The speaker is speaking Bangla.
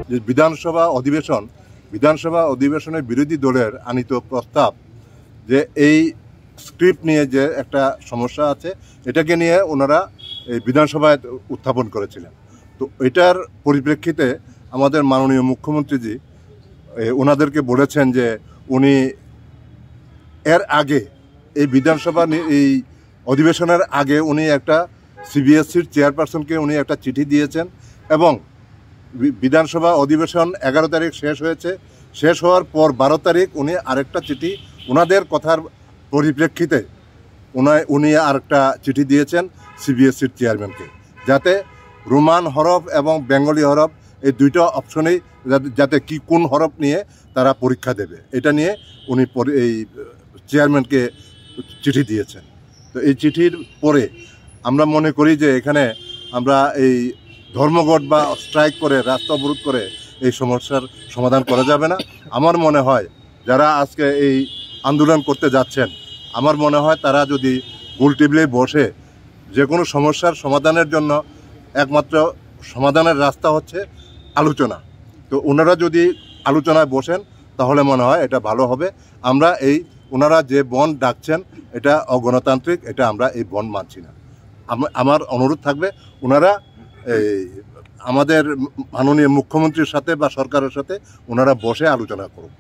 যে বিধানসভা অধিবেশনের বিরোধী দলের আনিত প্রস্তাব যে এই স্ক্রিপ্ট নিয়ে যে একটা সমস্যা আছে এটাকে নিয়ে ওনারা এই বিধানসভায় উত্থাপন করেছিলেন। তো এটার পরিপ্রেক্ষিতে আমাদের মাননীয় মুখ্যমন্ত্রীজি ওনাদেরকে বলেছেন যে উনি এর আগে এই বিধানসভা এই অধিবেশনের আগে উনি একটা সিবিএসসির চেয়ারপারসনকে উনি একটা চিঠি দিয়েছেন এবং বিধানসভা অধিবেশন 11 তারিখ শেষ হয়েছে, শেষ হওয়ার পর 12 তারিখ উনি আরেকটা চিঠি ওনাদের কথার পরিপ্রেক্ষিতে উনি আরেকটা চিঠি দিয়েছেন সিবিএসসির চেয়ারম্যানকে, যাতে রোমান হরফ এবং বেঙ্গলি হরফ এই দুইটা অপশনেই যাতে কোন হরফ নিয়ে তারা পরীক্ষা দেবে এটা নিয়ে উনি এই চেয়ারম্যানকে চিঠি দিয়েছেন। তো এই চিঠির পরে আমরা মনে করি যে এখানে আমরা এই ধর্মঘট বা স্ট্রাইক করে রাস্তা অবরোধ করে এই সমস্যার সমাধান করা যাবে না। আমার মনে হয় যারা আজকে এই আন্দোলন করতে যাচ্ছেন, আমার মনে হয় তারা যদি গোল টেবিলে বসে যে কোনো সমস্যার সমাধানের জন্য একমাত্র সমাধানের রাস্তা হচ্ছে আলোচনা। তো ওনারা যদি আলোচনায় বসেন তাহলে মনে হয় এটা ভালো হবে। আমরা ওনারা যে বন্ড ডাকছেন এটা অগণতান্ত্রিক, এটা আমরা এই বন্ড মানছি না। আমার অনুরোধ থাকবে ওনারা আমাদের মাননীয় মুখ্যমন্ত্রীর সাথে বা সরকারের সাথে ওনারা বসে আলোচনা করুক।